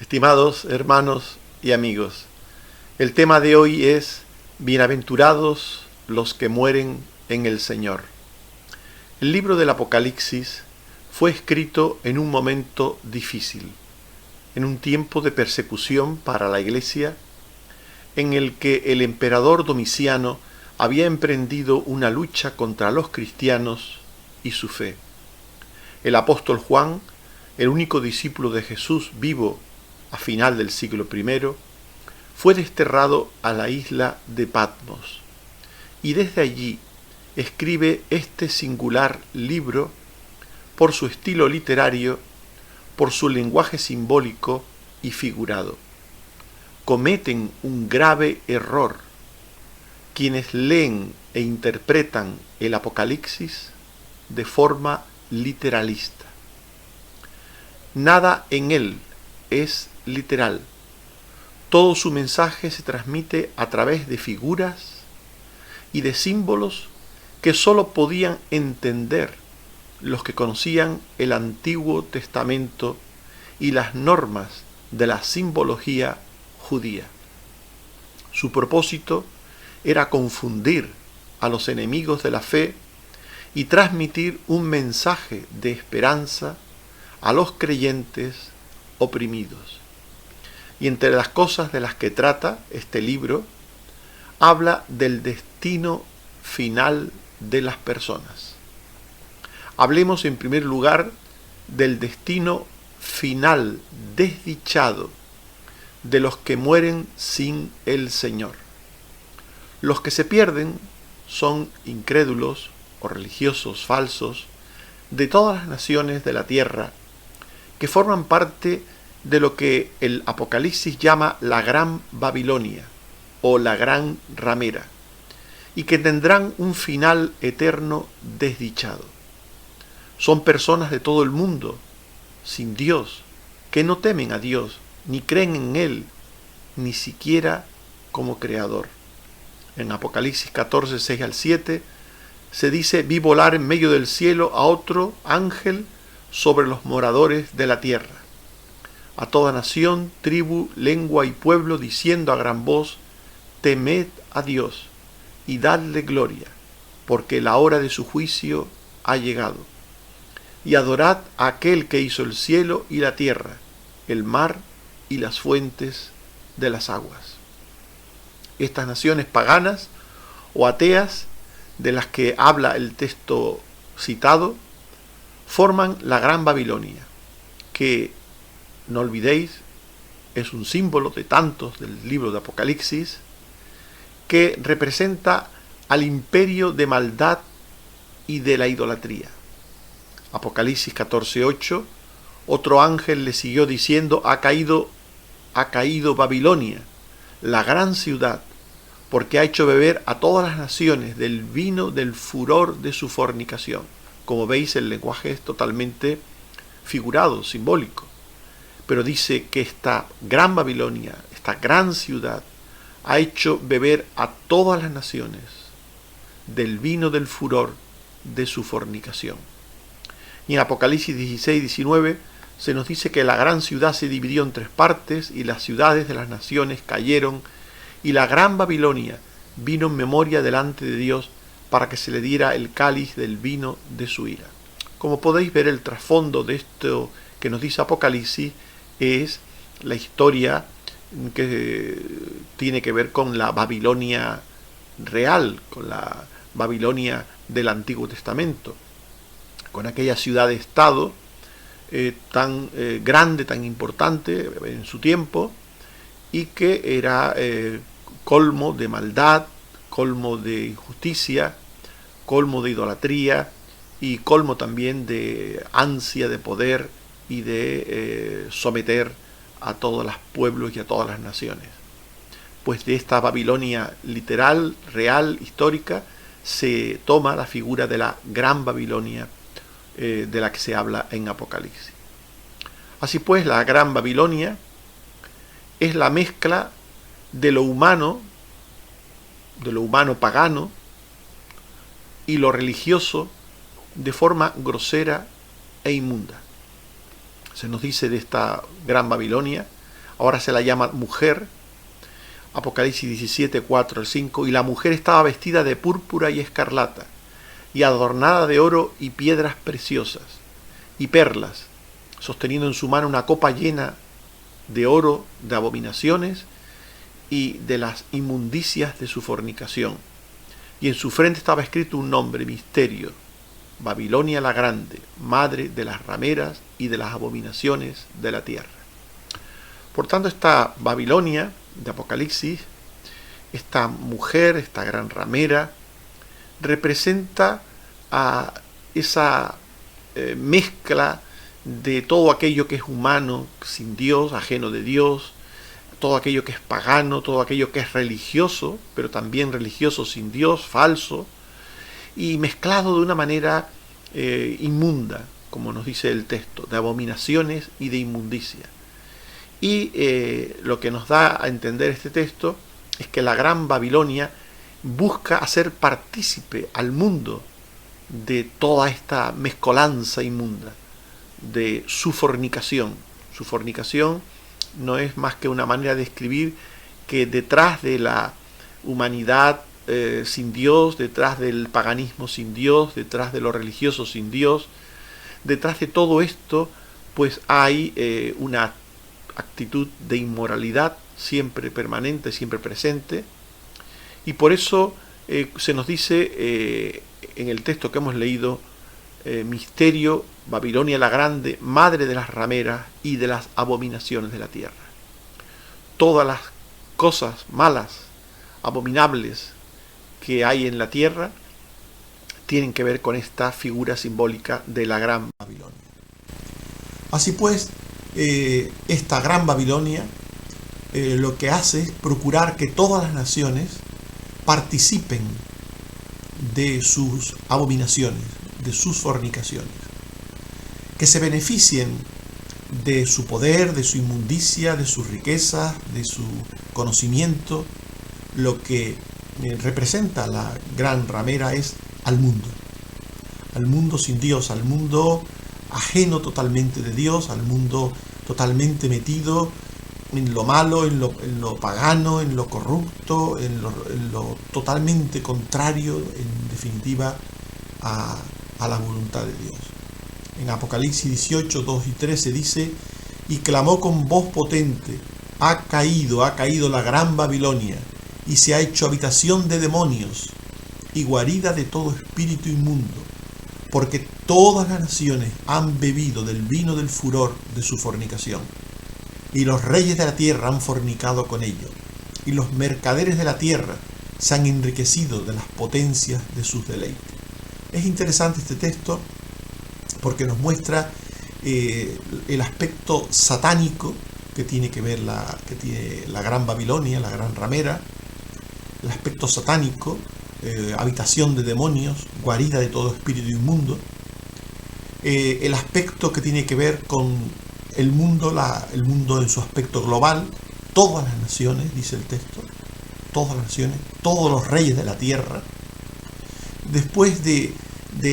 Estimados hermanos y amigos, el tema de hoy es Bienaventurados los que mueren en el Señor. El libro del Apocalipsis fue escrito en un momento difícil, en un tiempo de persecución para la Iglesia, en el que el emperador Domiciano había emprendido una lucha contra los cristianos y su fe. El apóstol Juan, el único discípulo de Jesús vivo a final del siglo I, fue desterrado a la isla de Patmos y desde allí escribe este singular libro por su estilo literario, por su lenguaje simbólico y figurado. Cometen un grave error quienes leen e interpretan el Apocalipsis de forma literalista. Nada en él es literal. Todo su mensaje se transmite a través de figuras y de símbolos que sólo podían entender los que conocían el Antiguo Testamento y las normas de la simbología judía. Su propósito era confundir a los enemigos de la fe y transmitir un mensaje de esperanza a los creyentes oprimidos. Y entre las cosas de las que trata este libro, habla del destino final de las personas. Hablemos en primer lugar del destino final desdichado de los que mueren sin el Señor. Los que se pierden son incrédulos o religiosos falsos de todas las naciones de la tierra, que forman parte de lo que el Apocalipsis llama la Gran Babilonia o la Gran Ramera, y que tendrán un final eterno desdichado. Son personas de todo el mundo, sin Dios, que no temen a Dios, ni creen en Él, ni siquiera como Creador. En Apocalipsis 14, 6 al 7, se dice: vi volar en medio del cielo a otro ángel sobre los moradores de la tierra, a toda nación, tribu, lengua y pueblo, diciendo a gran voz: temed a Dios y dadle gloria, porque la hora de su juicio ha llegado. Y adorad a aquel que hizo el cielo y la tierra, el mar y las fuentes de las aguas. Estas naciones paganas o ateas de las que habla el texto citado forman la Gran Babilonia, que, no olvidéis, es un símbolo de tantos del libro de Apocalipsis, que representa al imperio de maldad y de la idolatría. Apocalipsis 14:8, otro ángel le siguió diciendo: ha caído Babilonia, la gran ciudad, porque ha hecho beber a todas las naciones del vino del furor de su fornicación. Como veis, el lenguaje es totalmente figurado, simbólico. Pero dice que esta gran Babilonia, esta gran ciudad, ha hecho beber a todas las naciones del vino del furor de su fornicación. Y en Apocalipsis 16, 19 se nos dice que la gran ciudad se dividió en 3 partes y las ciudades de las naciones cayeron, y la gran Babilonia vino en memoria delante de Dios para que se le diera el cáliz del vino de su ira. Como podéis ver, el trasfondo de esto que nos dice Apocalipsis es la historia que tiene que ver con la Babilonia real, con la Babilonia del Antiguo Testamento, con aquella ciudad-estado tan grande, tan importante en su tiempo, y que era colmo de maldad, colmo de injusticia, colmo de idolatría y colmo también de ansia de poder y de someter a todos los pueblos y a todas las naciones. Pues de esta Babilonia literal, real, histórica, se toma la figura de la Gran Babilonia de la que se habla en Apocalipsis. Así pues, la Gran Babilonia es la mezcla de lo humano pagano y lo religioso de forma grosera e inmunda. Se nos dice de esta Gran Babilonia: ahora se la llama mujer, Apocalipsis 17, 4 al 5, y la mujer estaba vestida de púrpura y escarlata, y adornada de oro y piedras preciosas, y perlas, sosteniendo en su mano una copa llena de oro de abominaciones y de las inmundicias de su fornicación. Y en su frente estaba escrito un nombre, misterio, Babilonia la Grande, madre de las rameras y de las abominaciones de la tierra. Por tanto, esta Babilonia de Apocalipsis, esta mujer, esta gran ramera, representa a esa mezcla de todo aquello que es humano, sin Dios, ajeno de Dios, todo aquello que es pagano, todo aquello que es religioso, pero también religioso sin Dios, falso, y mezclado de una manera inmunda, como nos dice el texto, de abominaciones y de inmundicia. Y lo que nos da a entender este texto es que la gran Babilonia busca hacer partícipe al mundo de toda esta mezcolanza inmunda, de su fornicación. Su fornicación no es más que una manera de escribir que detrás de la humanidad sin Dios, detrás del paganismo sin Dios, detrás de lo religioso sin Dios, detrás de todo esto, pues hay una actitud de inmoralidad siempre permanente, siempre presente, y por eso se nos dice en el texto que hemos leído, misterio, Babilonia la Grande, madre de las rameras y de las abominaciones de la tierra. Todas las cosas malas, abominables que hay en la tierra tienen que ver con esta figura simbólica de la gran Babilonia. Así pues, esta gran Babilonia lo que hace es procurar que todas las naciones participen de sus abominaciones, de sus fornicaciones, que se beneficien de su poder, de su inmundicia, de sus riquezas, de su conocimiento. Lo que representa la gran ramera es al mundo sin Dios, al mundo ajeno totalmente de Dios, al mundo totalmente metido en lo malo, en lo pagano, en lo corrupto, en lo totalmente contrario, en definitiva, a la voluntad de Dios. En Apocalipsis 18, 2 y 13 dice: y clamó con voz potente, ha caído la gran Babilonia, y se ha hecho habitación de demonios y guarida de todo espíritu inmundo, porque todas las naciones han bebido del vino del furor de su fornicación, y los reyes de la tierra han fornicado con ellos, y los mercaderes de la tierra se han enriquecido de las potencias de sus deleites. Es interesante este texto porque nos muestra el aspecto satánico que tiene que ver que tiene la gran Babilonia, la gran ramera, el aspecto satánico, habitación de demonios, guarida de todo espíritu inmundo, el aspecto que tiene que ver con el mundo en su aspecto global, todas las naciones, dice el texto, todas las naciones, todos los reyes de la tierra, después de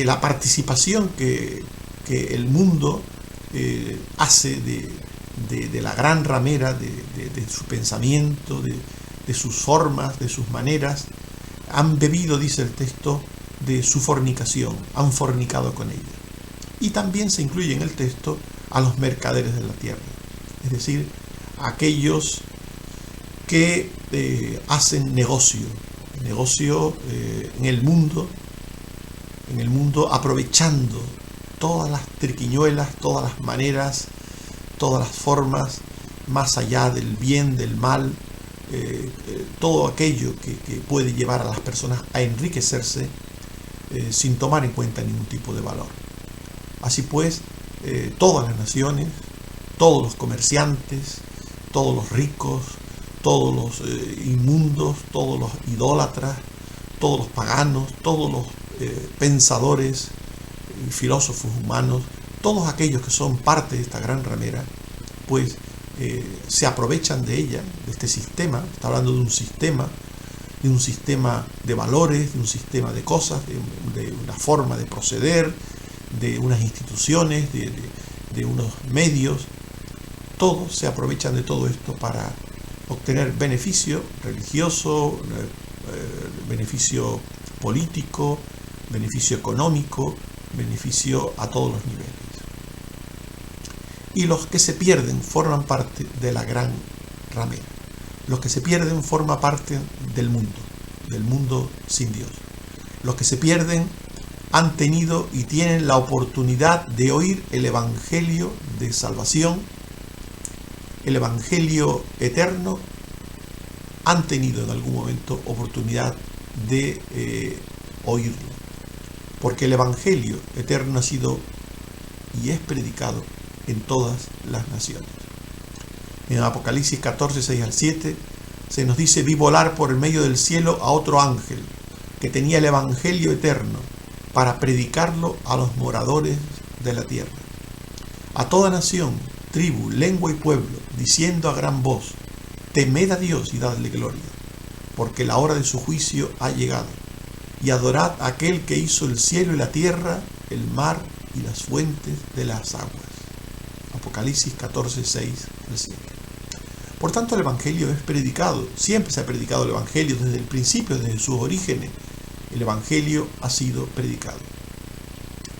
la participación que el mundo hace de la gran ramera, de su pensamiento, de sus formas, de sus maneras, han bebido, dice el texto, de su fornicación, han fornicado con ella. Y también se incluye en el texto a los mercaderes de la tierra, es decir, a aquellos que hacen negocio en el mundo aprovechando todas las triquiñuelas, todas las maneras, todas las formas, más allá del bien, del mal, todo aquello que puede llevar a las personas a enriquecerse sin tomar en cuenta ningún tipo de valor. Así pues, todas las naciones, todos los comerciantes, todos los ricos, todos los inmundos, todos los idólatras, todos los paganos, todos los pensadores y filósofos humanos, todos aquellos que son parte de esta gran ramera, pues se aprovechan de ella, de este sistema. Está hablando de un sistema de valores, de un sistema de cosas, de una forma de proceder, de unas instituciones, de unos medios todos se aprovechan de todo esto para obtener beneficio religioso, beneficio político, beneficio económico, beneficio a todos los niveles. Y los que se pierden forman parte de la gran ramera. Los que se pierden forman parte del mundo sin Dios. Los que se pierden han tenido y tienen la oportunidad de oír el Evangelio de salvación, el Evangelio eterno, han tenido en algún momento oportunidad de oírlo. Porque el Evangelio eterno ha sido y es predicado en todas las naciones. En Apocalipsis 14, 6 al 7, se nos dice: vi volar por el medio del cielo a otro ángel que tenía el Evangelio eterno para predicarlo a los moradores de la tierra, a toda nación, tribu, lengua y pueblo, diciendo a gran voz: temed a Dios y dadle gloria, porque la hora de su juicio ha llegado, y adorad a aquel que hizo el cielo y la tierra, el mar y las fuentes de las aguas. Apocalipsis 14, 6 al 7. Por tanto, el Evangelio es predicado. Siempre se ha predicado el Evangelio desde el principio, desde sus orígenes. El Evangelio ha sido predicado.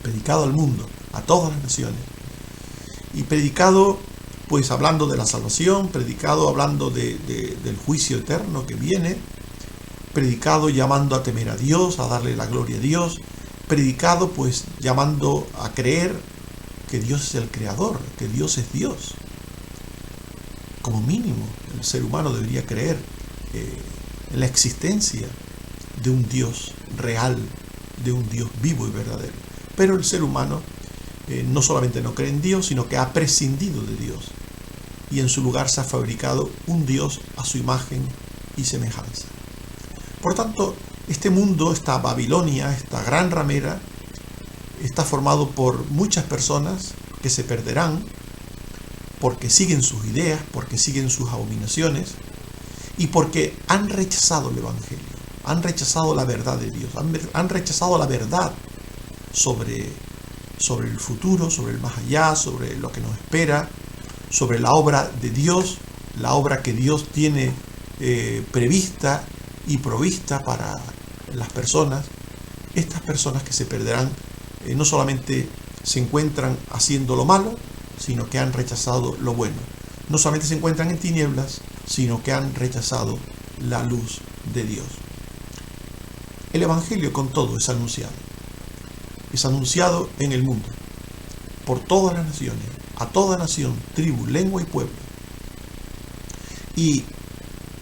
Predicado al mundo, a todas las naciones. Y predicado, pues, hablando de la salvación, predicado hablando del juicio eterno que viene, predicado llamando a temer a Dios, a darle la gloria a Dios, predicado, pues, llamando a creer que Dios es el creador, que Dios es Dios. Como mínimo, el ser humano debería creer en la existencia de un Dios real, de un Dios vivo y verdadero. Pero el ser humano no solamente no cree en Dios, sino que ha prescindido de Dios. Y en su lugar se ha fabricado un Dios a su imagen y semejanza. Por tanto, este mundo, esta Babilonia, esta gran ramera, está formado por muchas personas que se perderán porque siguen sus ideas, porque siguen sus abominaciones y porque han rechazado el Evangelio, han rechazado la verdad de Dios, han rechazado la verdad sobre el futuro, sobre el más allá, sobre lo que nos espera, sobre la obra de Dios, la obra que Dios tiene prevista y provista para las personas. Estas personas que se perderán no solamente se encuentran haciendo lo malo, sino que han rechazado lo bueno. No solamente se encuentran en tinieblas, sino que han rechazado la luz de Dios. El Evangelio con todo es anunciado. Es anunciado en el mundo, por todas las naciones, a toda nación, tribu, lengua y pueblo. Y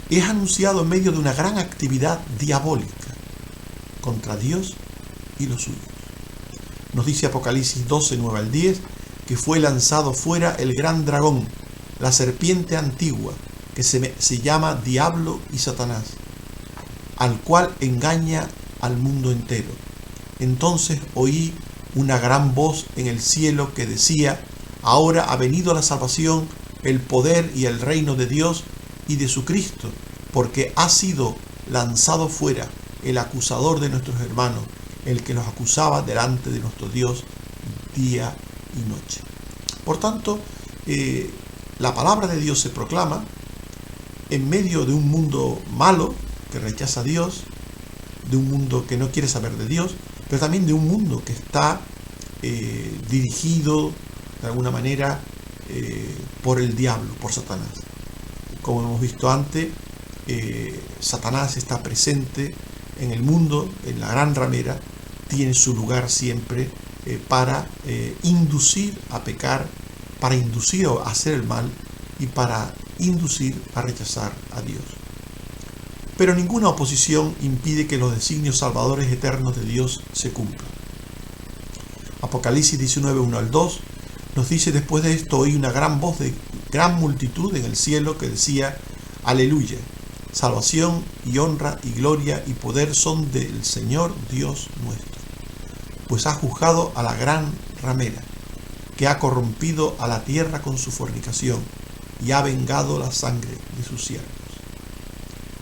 es anunciado en medio de una gran actividad diabólica contra Dios y los suyos. Nos dice Apocalipsis 12, 9 al 10, que fue lanzado fuera el gran dragón, la serpiente antigua, que se llama Diablo y Satanás, al cual engaña al mundo entero. Entonces oí una gran voz en el cielo que decía: ahora ha venido la salvación, el poder y el reino de Dios y de su Cristo, porque ha sido lanzado fuera el acusador de nuestros hermanos, el que los acusaba delante de nuestro Dios día y noche. Por tanto, la palabra de Dios se proclama en medio de un mundo malo que rechaza a Dios, de un mundo que no quiere saber de Dios, pero también de un mundo que está dirigido de alguna manera por el diablo, por Satanás. Como hemos visto antes, Satanás está presente en el mundo, en la gran ramera, tiene su lugar siempre para inducir a pecar, para inducir a hacer el mal y para inducir a rechazar a Dios. Pero ninguna oposición impide que los designios salvadores eternos de Dios se cumplan. Apocalipsis 19, 1 al 2 nos dice: después de esto oí una gran voz de gran multitud en el cielo que decía: aleluya, salvación y honra y gloria y poder son del Señor Dios nuestro, pues ha juzgado a la gran ramera, que ha corrompido a la tierra con su fornicación y ha vengado la sangre de sus siervos.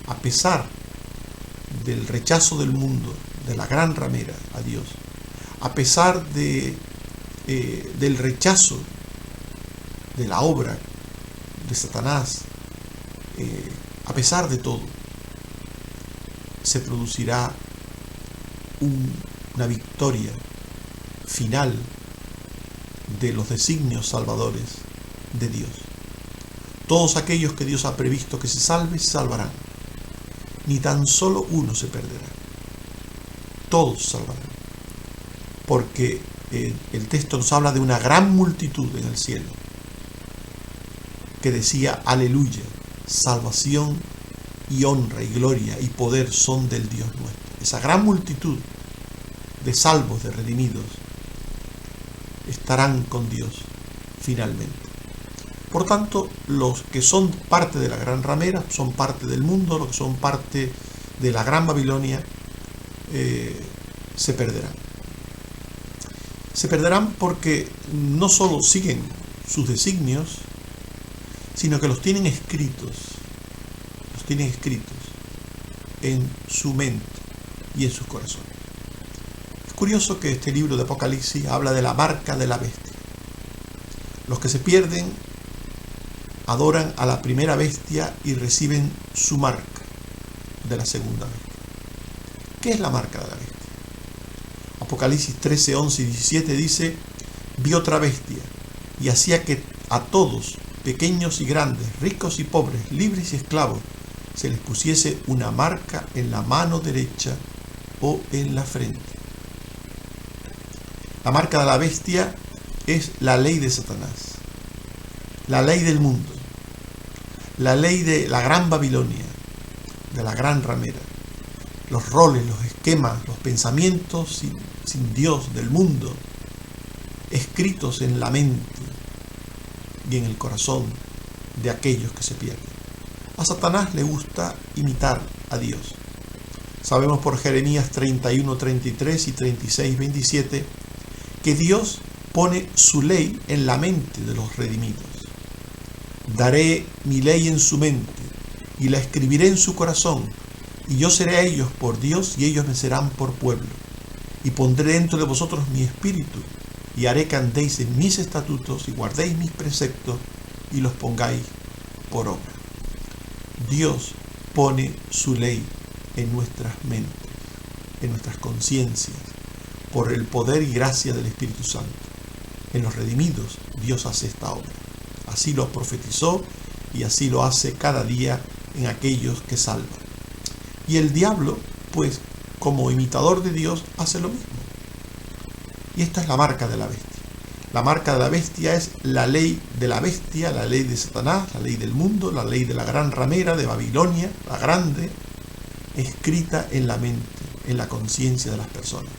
A pesar del rechazo del mundo, de la gran ramera a Dios, a pesar del rechazo de la obra de Satanás, a pesar de todo, se producirá una victoria final de los designios salvadores de Dios. Todos aquellos que Dios ha previsto que se salvarán. Ni tan solo uno se perderá. Todos salvarán. Porque el texto nos habla de una gran multitud en el cielo que decía: aleluya, salvación y honra y gloria y poder son del Dios nuestro. Esa gran multitud de salvos, de redimidos, estarán con Dios finalmente. Por tanto, los que son parte de la gran ramera, son parte del mundo, los que son parte de la gran Babilonia, se perderán. Se perderán porque no solo siguen sus designios, sino que los tienen escritos en su mente y en sus corazones. Es curioso que este libro de Apocalipsis habla de la marca de la bestia. Los que se pierden adoran a la primera bestia y reciben su marca de la segunda bestia. ¿Qué es la marca de la bestia? Apocalipsis 13, 11 y 17 dice: vi otra bestia y hacía que a todos, pequeños y grandes, ricos y pobres, libres y esclavos, se les pusiese una marca en la mano derecha o en la frente. La marca de la bestia es la ley de Satanás, la ley del mundo, la ley de la gran Babilonia, de la gran ramera, los roles, los esquemas, los pensamientos sin Dios del mundo, escritos en la mente y en el corazón de aquellos que se pierden. A Satanás le gusta imitar a Dios. Sabemos por Jeremías 31, 33 y 36, 27 que Dios pone su ley en la mente de los redimidos. Daré mi ley en su mente y la escribiré en su corazón, y yo seré a ellos por Dios y ellos me serán por pueblo. Y pondré dentro de vosotros mi espíritu y haré que andéis en mis estatutos y guardéis mis preceptos y los pongáis por obra. Dios pone su ley en nuestras mentes, en nuestras conciencias, por el poder y gracia del Espíritu Santo. En los redimidos Dios hace esta obra. Así lo profetizó y así lo hace cada día en aquellos que salvan. Y el diablo, pues, como imitador de Dios, hace lo mismo. Y esta es la marca de la bestia. La marca de la bestia es la ley de la bestia, la ley de Satanás, la ley del mundo, la ley de la gran ramera de Babilonia, la grande, escrita en la mente, en la conciencia de las personas.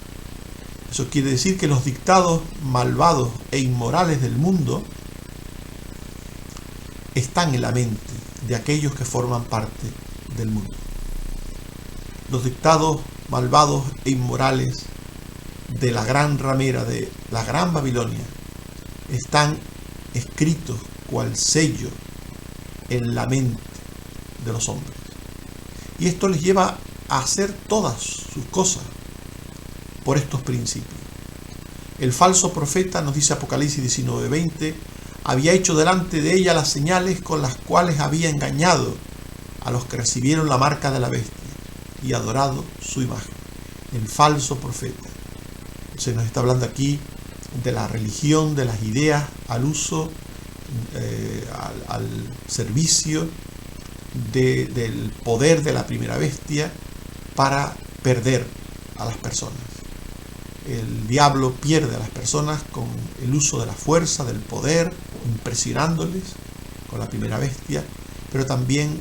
Eso quiere decir que los dictados malvados e inmorales del mundo están en la mente de aquellos que forman parte del mundo. Los dictados malvados e inmorales de la gran ramera, de la gran Babilonia, están escritos cual sello en la mente de los hombres. Y esto les lleva a hacer todas sus cosas por estos principios. El falso profeta, nos dice Apocalipsis 19:20, había hecho delante de ella las señales con las cuales había engañado a los que recibieron la marca de la bestia y adorado su imagen. El falso profeta. Se nos está hablando aquí de la religión, de las ideas, al uso, al servicio del poder de la primera bestia para perder a las personas. El diablo pierde a las personas con el uso de la fuerza, del poder, impresionándoles con la primera bestia, pero también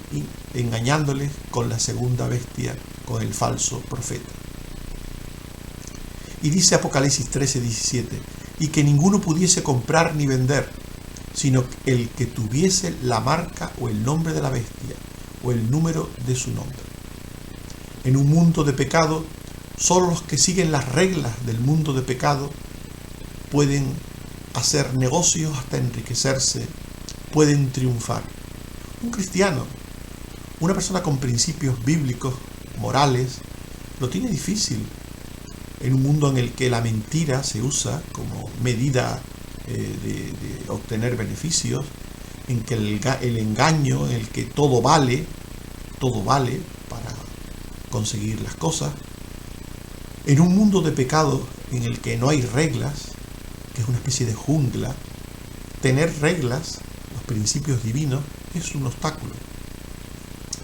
engañándoles con la segunda bestia, con el falso profeta. Y dice Apocalipsis 13:17, y que ninguno pudiese comprar ni vender, sino el que tuviese la marca o el nombre de la bestia o el número de su nombre. En un mundo de pecado, solo los que siguen las reglas del mundo de pecado pueden hacer negocios hasta enriquecerse, pueden triunfar. Un cristiano, una persona con principios bíblicos, morales, lo tiene difícil en un mundo en el que la mentira se usa como medida de obtener beneficios, en que el engaño, en el que todo vale para conseguir las cosas, en un mundo de pecado en el que no hay reglas, que es una especie de jungla. Tener reglas, los principios divinos, es un obstáculo.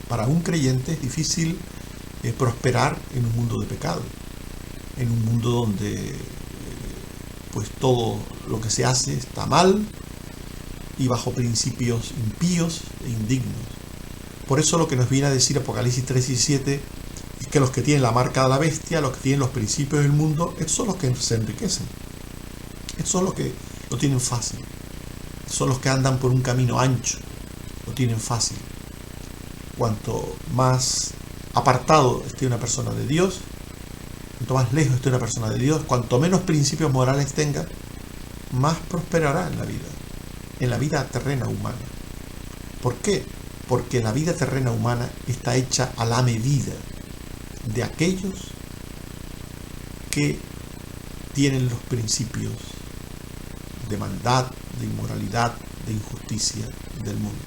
Para un creyente es difícil prosperar en un mundo de pecado, en un mundo donde pues todo lo que se hace está mal y bajo principios impíos e indignos. Por eso lo que nos viene a decir Apocalipsis 3:17 es que los que tienen la marca de la bestia, los que tienen los principios del mundo, estos son los que se enriquecen. Estos son los que lo tienen fácil. Estos son los que andan por un camino ancho, lo tienen fácil. Cuanto más apartado esté una persona de Dios, cuanto más lejos esté una persona de Dios, cuanto menos principios morales tenga, más prosperará en la vida terrena humana. ¿Por qué? Porque la vida terrena humana está hecha a la medida de aquellos que tienen los principios de maldad, de inmoralidad, de injusticia del mundo.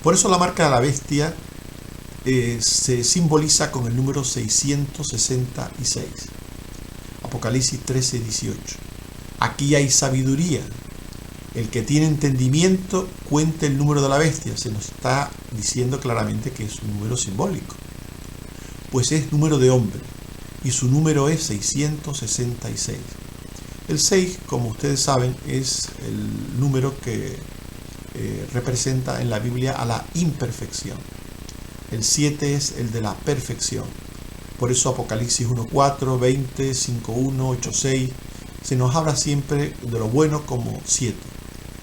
Por eso la marca de la bestia se simboliza con el número 666. Apocalipsis 13:18. Aquí hay sabiduría. El que tiene entendimiento cuente el número de la bestia. Se nos está diciendo claramente que es un número simbólico. Pues es número de hombre y su número es 666. El 6, como ustedes saben, es el número que representa en la Biblia a la imperfección. El 7 es el de la perfección. Por eso Apocalipsis 1:4, 20, 5:1, 8:6 se nos habla siempre de lo bueno como 7.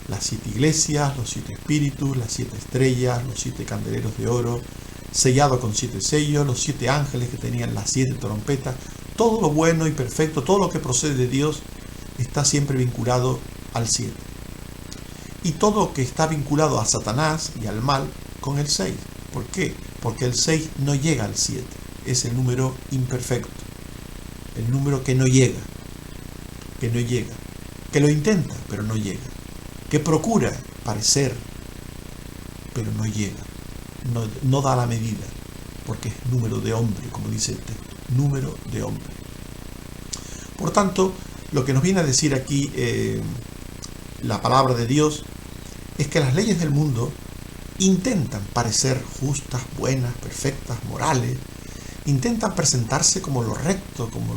Las 7 iglesias, los 7 espíritus, las 7 estrellas, los 7 candeleros de oro, sellado con 7 sellos, los 7 ángeles que tenían las 7 trompetas. Todo lo bueno y perfecto, todo lo que procede de Dios está siempre vinculado al 7. Y todo lo que está vinculado a Satanás y al mal con el 6. ¿Por qué? Porque el 6 no llega al 7. Es el número imperfecto. El número que no llega. Que lo intenta, pero no llega. Que procura parecer, pero no llega. No da la medida. Porque es número de hombre, como dice el texto. Número de hombre. Por tanto, lo que nos viene a decir aquí la palabra de Dios es que las leyes del mundo intentan parecer justas, buenas, perfectas, morales, intentan presentarse como lo recto, como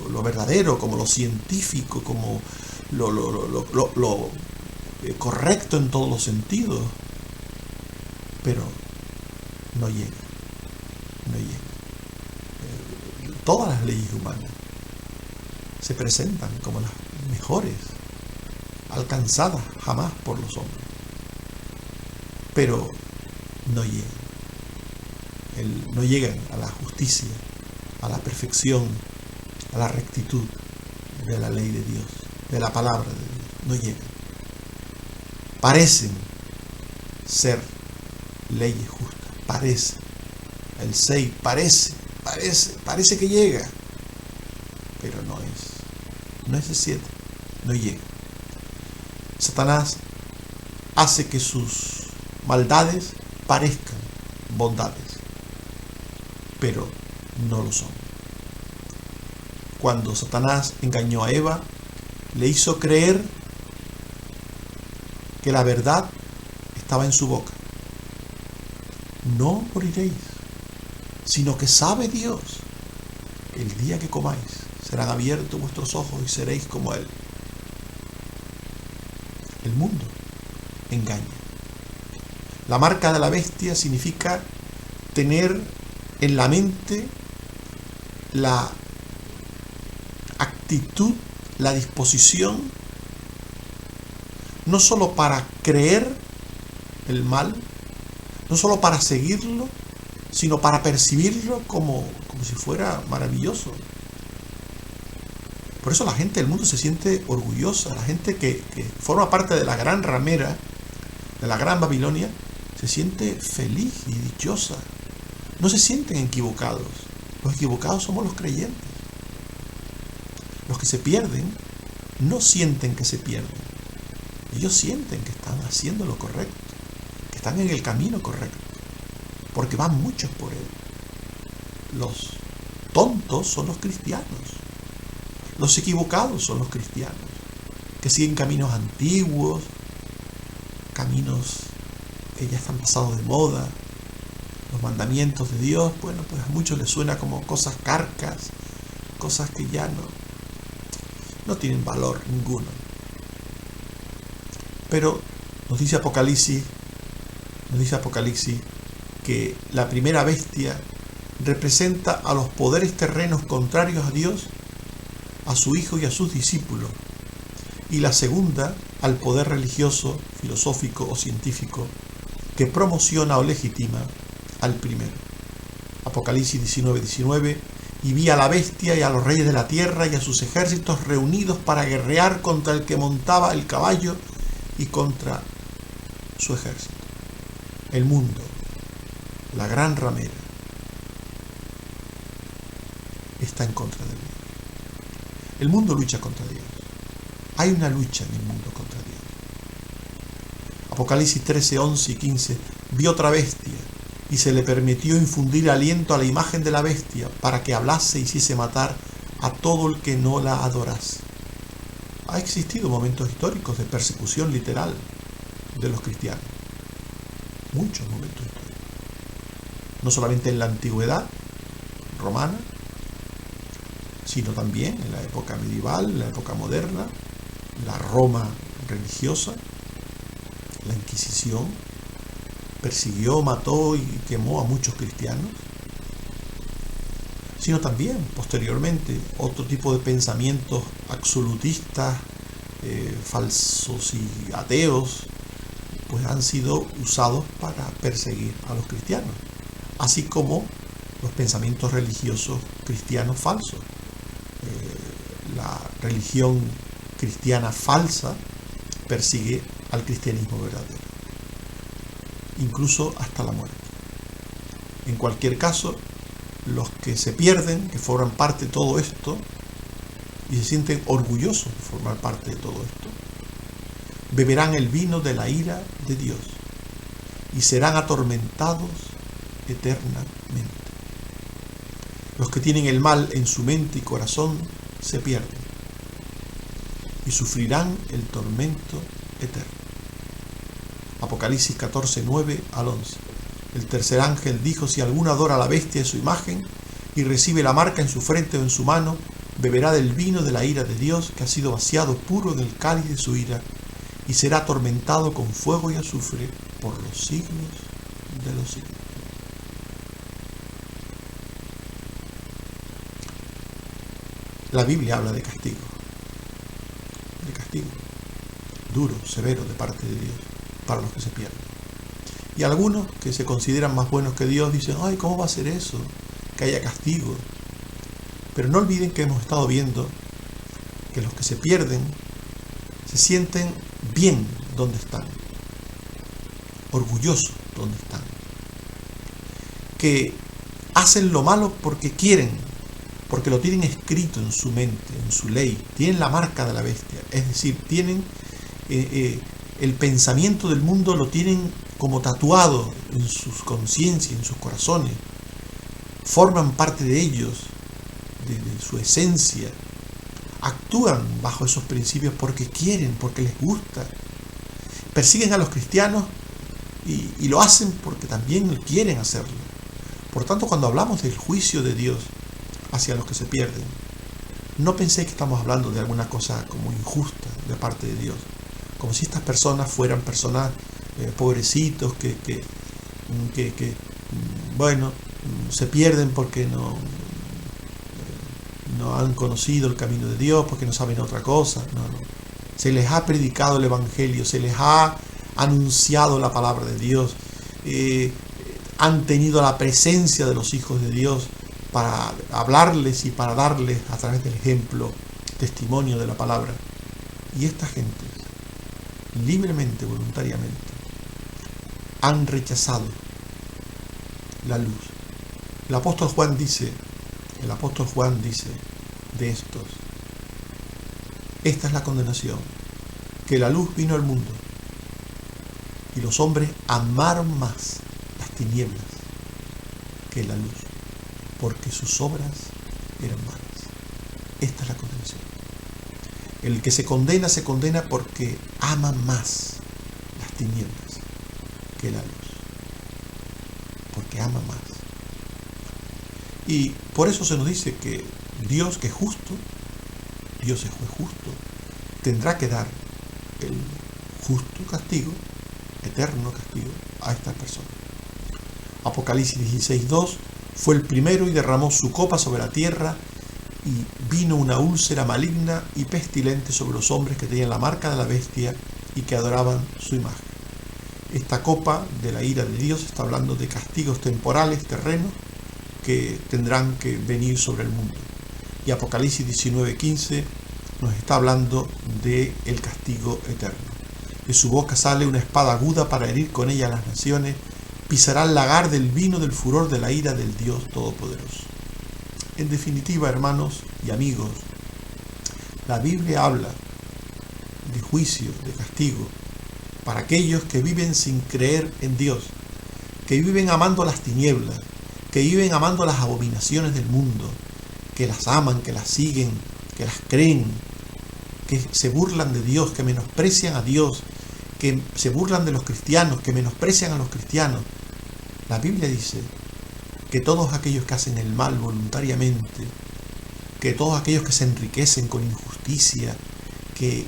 lo verdadero, como lo científico, como lo correcto en todos los sentidos, pero no llega. Todas las leyes humanas se presentan como las mejores, alcanzadas jamás por los hombres, pero no llegan a la justicia, a la perfección, a la rectitud de la ley de Dios, de la palabra de Dios. No llegan. Parecen ser leyes justas, parece. El 6 parece que llega, pero no es el 7, no llega. Satanás hace que sus maldades parezcan bondades, pero no lo son. Cuando Satanás engañó a Eva, le hizo creer que la verdad estaba en su boca. No moriréis, sino que sabe Dios que el día que comáis serán abiertos vuestros ojos y seréis como Él. El mundo engaña. La marca de la bestia significa tener en la mente la actitud, la disposición, no solo para creer el mal, no solo para seguirlo, sino para percibirlo como si fuera maravilloso. Por eso la gente del mundo se siente orgullosa. La gente que forma parte de la gran ramera, de la gran Babilonia, se siente feliz y dichosa. No se sienten equivocados. Los equivocados somos los creyentes. Los que se pierden no sienten que se pierden. Ellos sienten que están haciendo lo correcto, que están en el camino correcto, porque van muchos por él. Los tontos son los cristianos, los equivocados son los cristianos, que siguen caminos antiguos, caminos que ya están pasados de moda. Los mandamientos de Dios, bueno, pues a muchos les suena como cosas carcas, cosas que ya no tienen valor ninguno. Pero nos dice Apocalipsis que la primera bestia representa a los poderes terrenos contrarios a Dios, a su Hijo y a sus discípulos, y la segunda al poder religioso, filosófico o científico que promociona o legitima al primero. Apocalipsis 19:19, y vi a la bestia y a los reyes de la tierra y a sus ejércitos reunidos para guerrear contra el que montaba el caballo y contra su ejército. El mundo, la gran ramera, está en contra de Dios. El mundo lucha contra Dios. Hay una lucha en el mundo contra Dios. Apocalipsis 13:11 y 15, vi otra bestia y se le permitió infundir aliento a la imagen de la bestia para que hablase y hiciese matar a todo el que no la adorase. Ha existido momentos históricos de persecución literal de los cristianos. Muchos momentos históricos. No solamente en la antigüedad romana, sino también en la época medieval, en la época moderna, la Roma religiosa, la Inquisición, persiguió, mató y quemó a muchos cristianos, sino también posteriormente otro tipo de pensamientos absolutistas, falsos y ateos, pues han sido usados para perseguir a los cristianos, así como los pensamientos religiosos cristianos falsos. La religión cristiana falsa persigue al cristianismo verdadero, incluso hasta la muerte. En cualquier caso, los que se pierden, que forman parte de todo esto, y se sienten orgullosos de formar parte de todo esto, beberán el vino de la ira de Dios y serán atormentados eternamente. Los que tienen el mal en su mente y corazón se pierden y sufrirán el tormento eterno. Apocalipsis 14:9 al 11. El tercer ángel dijo: si alguno adora a la bestia de su imagen y recibe la marca en su frente o en su mano, beberá del vino de la ira de Dios, que ha sido vaciado puro en el cáliz de su ira, y será atormentado con fuego y azufre por los siglos de los siglos. La Biblia habla de castigo duro, severo de parte de Dios para los que se pierden. Y algunos que se consideran más buenos que Dios dicen: ay, ¿cómo va a ser eso? Que haya castigo. Pero no olviden que hemos estado viendo que los que se pierden se sienten bien donde están, orgullosos donde están, que hacen lo malo porque quieren, porque lo tienen escrito en su mente, en su ley, tienen la marca de la bestia, es decir, tienen el pensamiento del mundo, lo tienen como tatuado en sus conciencias, en sus corazones, forman parte de ellos, de su esencia, actúan bajo esos principios porque quieren, porque les gusta, persiguen a los cristianos y lo hacen porque también quieren hacerlo. Por tanto, cuando hablamos del juicio de Dios hacia los que se pierden, no pensé que estamos hablando de alguna cosa como injusta de parte de Dios, como si estas personas fueran personas pobrecitos que bueno, se pierden porque no han conocido el camino de Dios, porque no saben otra cosa. No. Se les ha predicado el Evangelio, se les ha anunciado la palabra de Dios, han tenido la presencia de los hijos de Dios para hablarles y para darles a través del ejemplo testimonio de la palabra. Y esta gente, libremente, voluntariamente, han rechazado la luz. El apóstol Juan dice de estos: esta es la condenación, que la luz vino al mundo, y los hombres amaron más las tinieblas que la luz, porque sus obras eran malas. Esta es la condenación. El que se condena porque ama más las tinieblas que la luz, porque ama más. Y por eso se nos dice que Dios, que es justo, Dios es juez justo, tendrá que dar el justo castigo, eterno castigo, a estas personas. Apocalipsis 16:2: fue el primero y derramó su copa sobre la tierra, y vino una úlcera maligna y pestilente sobre los hombres que tenían la marca de la bestia y que adoraban su imagen. Esta copa de la ira de Dios está hablando de castigos temporales, terrenos, que tendrán que venir sobre el mundo. Y Apocalipsis 19:15 nos está hablando del castigo eterno. De su boca sale una espada aguda para herir con ella a las naciones, pisará el lagar del vino del furor de la ira del Dios Todopoderoso. En definitiva, hermanos y amigos, la Biblia habla de juicio, de castigo, para aquellos que viven sin creer en Dios, que viven amando las tinieblas, que viven amando las abominaciones del mundo, que las aman, que las siguen, que las creen, que se burlan de Dios, que menosprecian a Dios, que se burlan de los cristianos, que menosprecian a los cristianos. La Biblia dice que todos aquellos que hacen el mal voluntariamente, que todos aquellos que se enriquecen con injusticia, que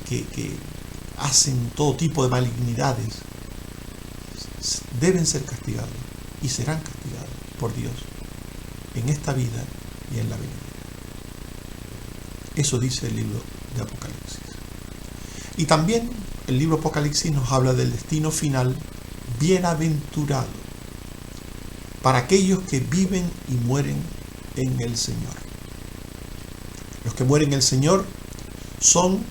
hacen todo tipo de malignidades, deben ser castigados y serán castigados por Dios en esta vida y en la venidera. Eso dice el libro de Apocalipsis. Y también el libro Apocalipsis nos habla del destino final bienaventurado para aquellos que viven y mueren en el Señor. Los que mueren en el Señor son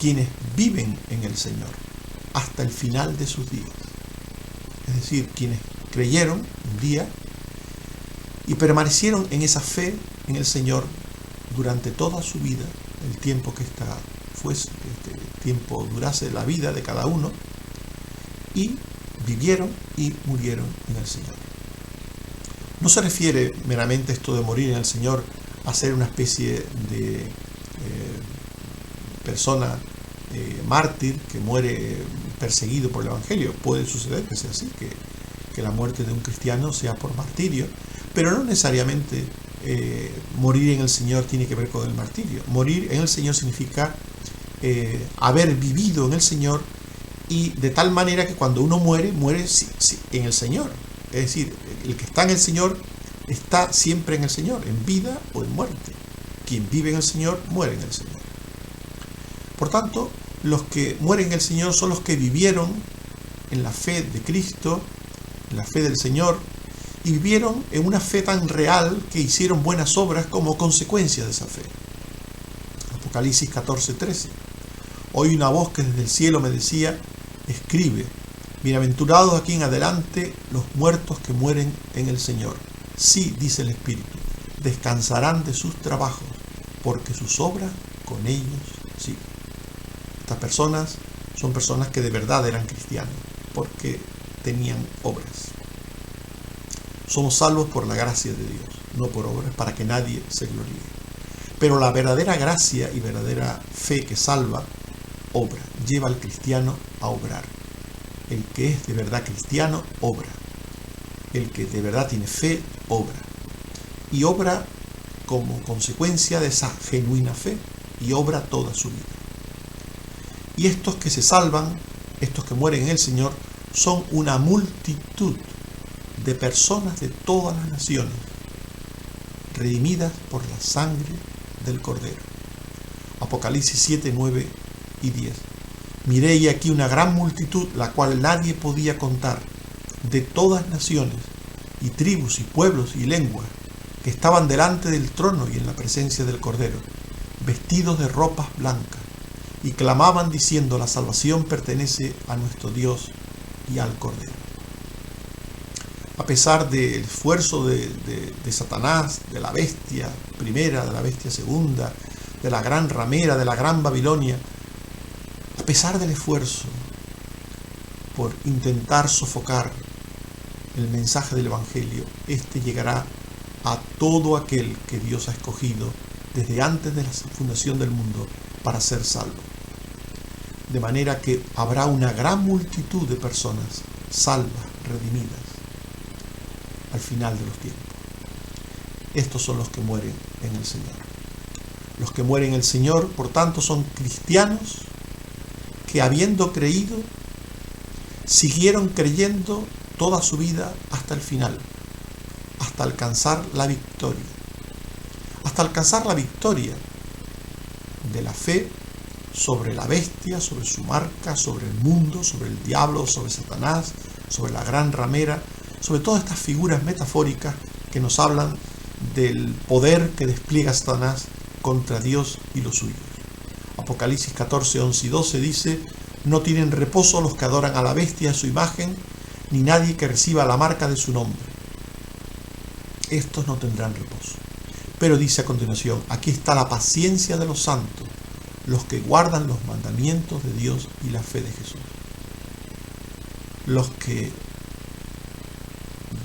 quienes viven en el Señor hasta el final de sus días. Es decir, quienes creyeron un día y permanecieron en esa fe en el Señor durante toda su vida, el tiempo que este tiempo durase la vida de cada uno, y vivieron y murieron en el Señor. No se refiere meramente esto de morir en el Señor a ser una especie de persona mártir que muere perseguido por el Evangelio. Puede suceder que sea así, que la muerte de un cristiano sea por martirio, pero no necesariamente morir en el Señor tiene que ver con el martirio. Morir en el Señor significa haber vivido en el Señor, y de tal manera que cuando uno muere en el Señor. Es decir, el que está en el Señor está siempre en el Señor, en vida o en muerte. Quien vive en el Señor muere en el Señor. Por tanto, los que mueren en el Señor son los que vivieron en la fe de Cristo, en la fe del Señor, y vivieron en una fe tan real que hicieron buenas obras como consecuencia de esa fe. Apocalipsis 14:13. Oí una voz que desde el cielo me decía: escribe, bienaventurados aquí en adelante los muertos que mueren en el Señor. Sí, dice el Espíritu, descansarán de sus trabajos, porque sus obras con ellos siguen. Estas personas son personas que de verdad eran cristianos, porque tenían obras. Somos salvos por la gracia de Dios, no por obras, para que nadie se gloríe. Pero la verdadera gracia y verdadera fe que salva, obra, lleva al cristiano a obrar. El que es de verdad cristiano, obra. El que de verdad tiene fe, obra. Y obra como consecuencia de esa genuina fe, y obra toda su vida. Y estos que se salvan, estos que mueren en el Señor, son una multitud de personas de todas las naciones, redimidas por la sangre del Cordero. Apocalipsis 7, 9 y 10. Miré y aquí una gran multitud, la cual nadie podía contar, de todas naciones, y tribus, y pueblos, y lenguas, que estaban delante del trono y en la presencia del Cordero, vestidos de ropas blancas, y clamaban diciendo: la salvación pertenece a nuestro Dios y al Cordero. A pesar del esfuerzo de Satanás, de la bestia primera, de la bestia segunda, de la gran ramera, de la gran Babilonia, a a pesar del esfuerzo por intentar sofocar el mensaje del Evangelio, este llegará a todo aquel que Dios ha escogido desde antes de la fundación del mundo para ser salvo. De manera que habrá una gran multitud de personas salvas, redimidas, al final de los tiempos. Estos son los que mueren en el Señor. Los que mueren en el Señor, por tanto, son cristianos que, habiendo creído, siguieron creyendo toda su vida hasta el final, hasta alcanzar la victoria. Hasta alcanzar la victoria de la fe sobre la bestia, sobre su marca, sobre el mundo, sobre el diablo, sobre Satanás, sobre la gran ramera, sobre todas estas figuras metafóricas que nos hablan del poder que despliega Satanás contra Dios y los suyos. Apocalipsis 14, 11 y 12 dice: no tienen reposo los que adoran a la bestia de su imagen, ni nadie que reciba la marca de su nombre. Estos no tendrán reposo. Pero dice a continuación: aquí está la paciencia de los santos, los que guardan los mandamientos de Dios y la fe de Jesús. Los que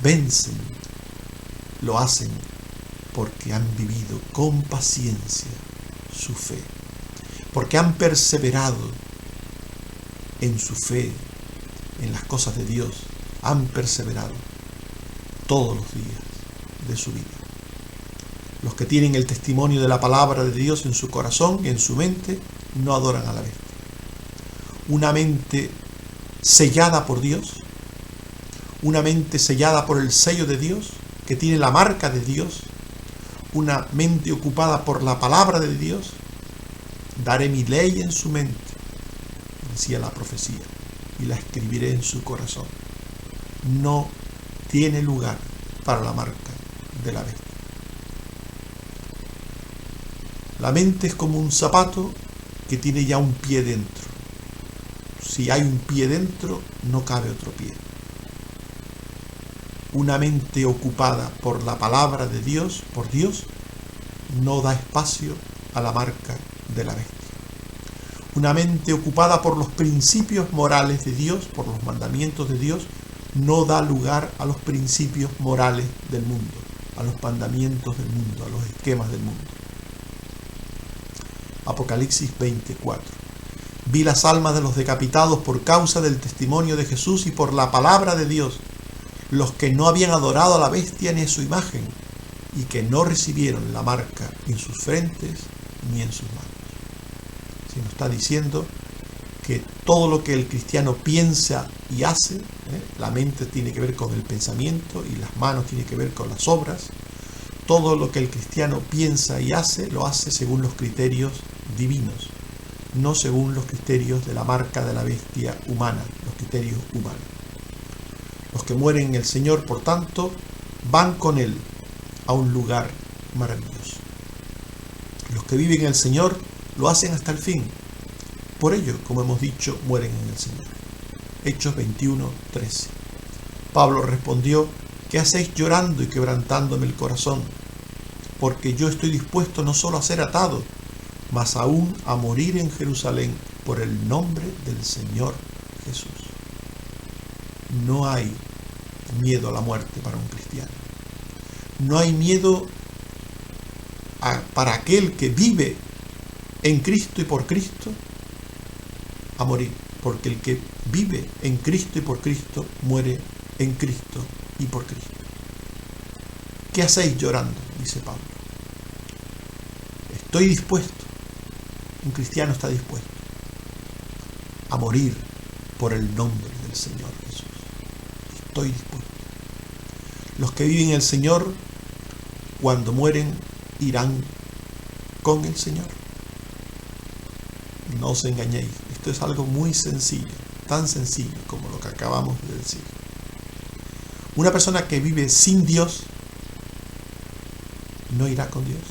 vencen lo hacen porque han vivido con paciencia su fe, porque han perseverado en su fe, en las cosas de Dios, han perseverado todos los días de su vida. Los que tienen el testimonio de la palabra de Dios en su corazón y en su mente no adoran a la bestia. Una mente sellada por Dios, una mente sellada por el sello de Dios, que tiene la marca de Dios, una mente ocupada por la palabra de Dios. Daré mi ley en su mente, decía la profecía, y la escribiré en su corazón. No tiene lugar para la marca de la bestia. La mente es como un zapato que tiene ya un pie dentro. Si hay un pie dentro, no cabe otro pie. Una mente ocupada por la palabra de Dios, por Dios, no da espacio a la marca de la bestia. Una mente ocupada por los principios morales de Dios, por los mandamientos de Dios, no da lugar a los principios morales del mundo, a los mandamientos del mundo, a los esquemas del mundo. Apocalipsis 24. Vi las almas de los decapitados por causa del testimonio de Jesús y por la palabra de Dios, los que no habían adorado a la bestia ni a su imagen, y que no recibieron la marca en sus frentes ni en sus manos. Se nos está diciendo que todo lo que el cristiano piensa y hace, la mente tiene que ver con el pensamiento y las manos tienen que ver con las obras. Todo lo que el cristiano piensa y hace, lo hace según los criterios divinos, no según los criterios de la marca de la bestia humana, los criterios humanos. Los que mueren en el Señor, por tanto, van con Él a un lugar maravilloso. Los que viven en el Señor lo hacen hasta el fin. Por ello, como hemos dicho, mueren en el Señor. Hechos 21, 13. Pablo respondió: ¿qué hacéis llorando y quebrantándome el corazón? Porque yo estoy dispuesto no solo a ser atado, mas aún a morir en Jerusalén por el nombre del Señor Jesús. No hay miedo a la muerte para un cristiano. No hay miedo para aquel que vive en Cristo y por Cristo a morir, porque el que vive en Cristo y por Cristo muere en Cristo y por Cristo. ¿Qué hacéis llorando?, dice Pablo. Estoy dispuesto, un cristiano está dispuesto a morir por el nombre del Señor Jesús. Estoy dispuesto. Los que viven en el Señor, cuando mueren, irán con el Señor. No os engañéis. Esto es algo muy sencillo, tan sencillo como lo que acabamos de decir. Una persona que vive sin Dios no irá con Dios.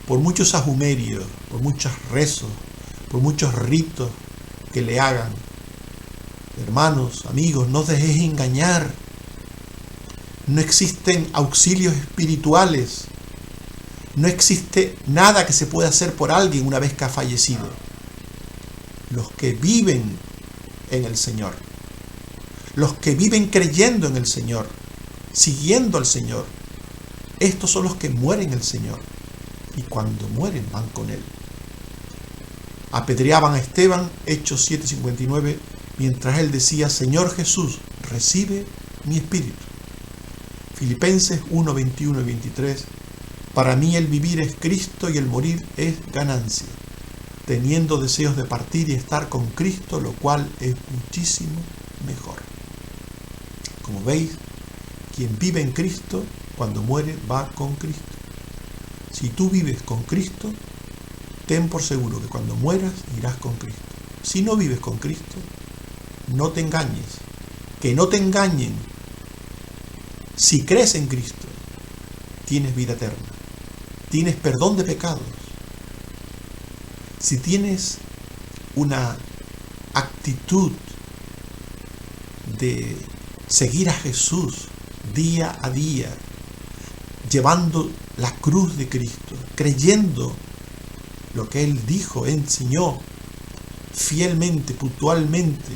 Por muchos sahumerios, por muchos rezos, por muchos ritos que le hagan, hermanos, amigos, no os dejéis engañar. No existen auxilios espirituales. No existe nada que se pueda hacer por alguien una vez que ha fallecido. los que viven en el Señor, los que viven creyendo en el Señor, siguiendo al Señor. Estos son los que mueren en el Señor, y cuando mueren van con Él. Apedreaban a Esteban, Hechos 7:59, mientras él decía: Señor Jesús, recibe mi espíritu. Filipenses 1:21 y 23, para mí el vivir es Cristo y el morir es ganancia, teniendo deseos de partir y estar con Cristo, lo cual es muchísimo mejor. Como veis, quien vive en Cristo, cuando muere, va con Cristo. Si tú vives con Cristo, ten por seguro que cuando mueras irás con Cristo. Si no vives con Cristo, no te engañes. Que no te engañen. Si crees en Cristo, tienes vida eterna. Tienes perdón de pecados. Si tienes una actitud de seguir a Jesús día a día, llevando la cruz de Cristo, creyendo lo que Él dijo, enseñó fielmente, puntualmente,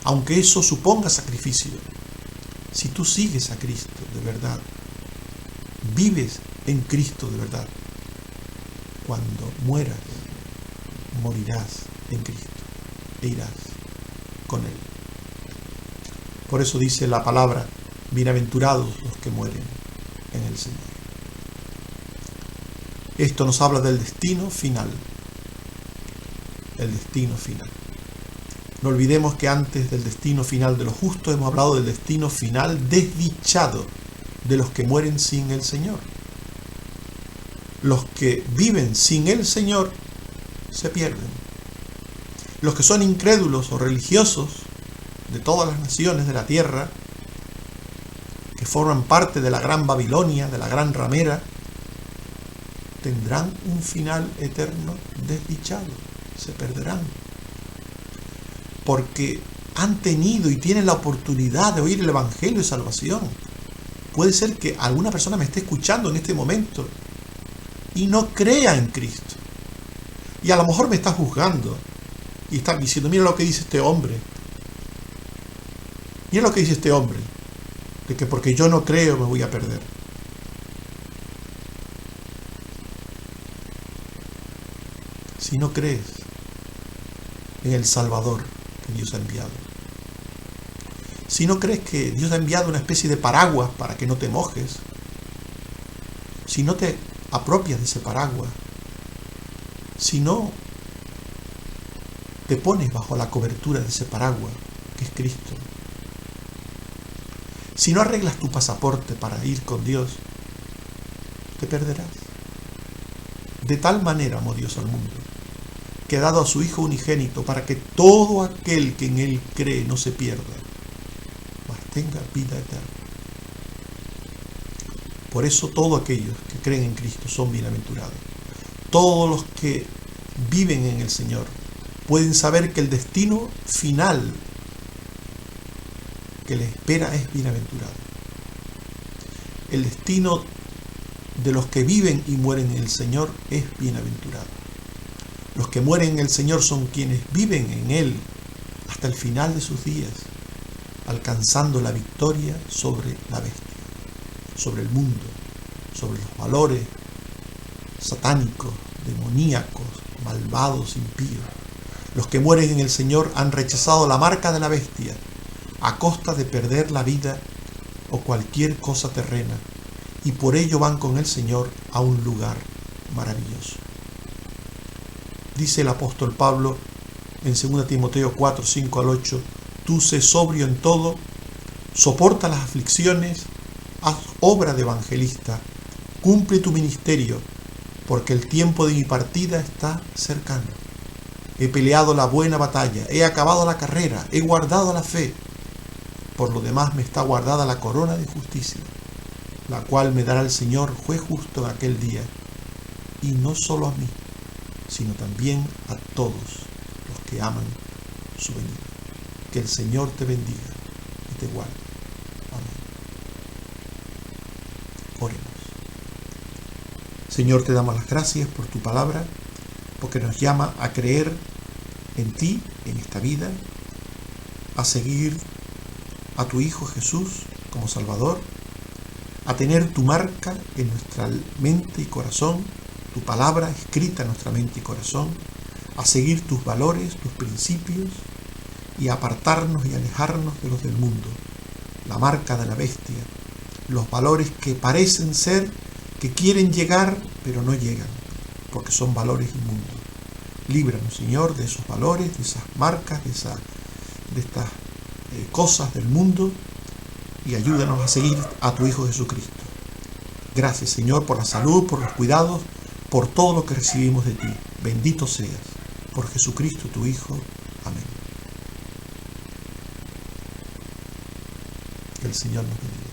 aunque eso suponga sacrificio. Si tú sigues a Cristo de verdad, vives en Cristo de verdad, cuando mueras, morirás en Cristo e irás con Él. Por eso dice la palabra: bienaventurados los que mueren en el Señor. Esto nos habla del destino final. El destino final. No olvidemos que antes del destino final de los justos hemos hablado del destino final desdichado de los que mueren sin el Señor. Los que viven sin el Señor se pierden. Los que son incrédulos o religiosos de todas las naciones de la tierra, que forman parte de la gran Babilonia, de la gran ramera, tendrán un final eterno desdichado, se perderán. Porque han tenido y tienen la oportunidad de oír el Evangelio de salvación. Puede ser que alguna persona me esté escuchando en este momento y no crea en Cristo. Y a lo mejor me está juzgando y está diciendo: mira lo que dice este hombre. Mira lo que dice este hombre, de que porque yo no creo me voy a perder. Si no crees en el Salvador que Dios ha enviado, si no crees que Dios ha enviado una especie de paraguas para que no te mojes, si no te apropias de ese paraguas, si no te pones bajo la cobertura de ese paraguas que es Cristo, si no arreglas tu pasaporte para ir con Dios, te perderás. De tal manera amó Dios al mundo, que ha dado a su Hijo unigénito para que todo aquel que en Él cree no se pierda, mas tenga vida eterna. Por eso todos aquellos que creen en Cristo son bienaventurados. Todos los que viven en el Señor pueden saber que el destino final que les espera es bienaventurado. El destino de los que viven y mueren en el Señor es bienaventurado. Los que mueren en el Señor son quienes viven en Él hasta el final de sus días, alcanzando la victoria sobre la bestia, sobre el mundo, sobre los valores satánicos, demoníacos, malvados, impíos. Los que mueren en el Señor han rechazado la marca de la bestia a costa de perder la vida o cualquier cosa terrena, y por ello van con el Señor a un lugar maravilloso. Dice el apóstol Pablo en 2 Timoteo 4, 5 al 8, tú sé sobrio en todo, soporta las aflicciones, haz obra de evangelista, cumple tu ministerio, porque el tiempo de mi partida está cercano. He peleado la buena batalla, he acabado la carrera, he guardado la fe. Por lo demás me está guardada la corona de justicia, la cual me dará el Señor, juez justo en aquel día, y no solo a mí, sino también a todos los que aman su venida. Que el Señor te bendiga y te guarde. Amén. Oremos. Señor, te damos las gracias por tu palabra, porque nos llama a creer en ti, en esta vida, a seguir a tu Hijo Jesús como Salvador, a tener tu marca en nuestra mente y corazón, tu palabra escrita en nuestra mente y corazón, a seguir tus valores, tus principios y a apartarnos y alejarnos de los del mundo, la marca de la bestia, los valores que parecen ser, que quieren llegar, pero no llegan, porque son valores inmundos. Líbranos, Señor, de esos valores, de esas marcas, de estas cosas del mundo, y ayúdanos a seguir a tu Hijo Jesucristo. Gracias, Señor, por la salud, por los cuidados, por todo lo que recibimos de ti. Bendito seas, por Jesucristo, tu Hijo. Amén. Que el Señor nos bendiga.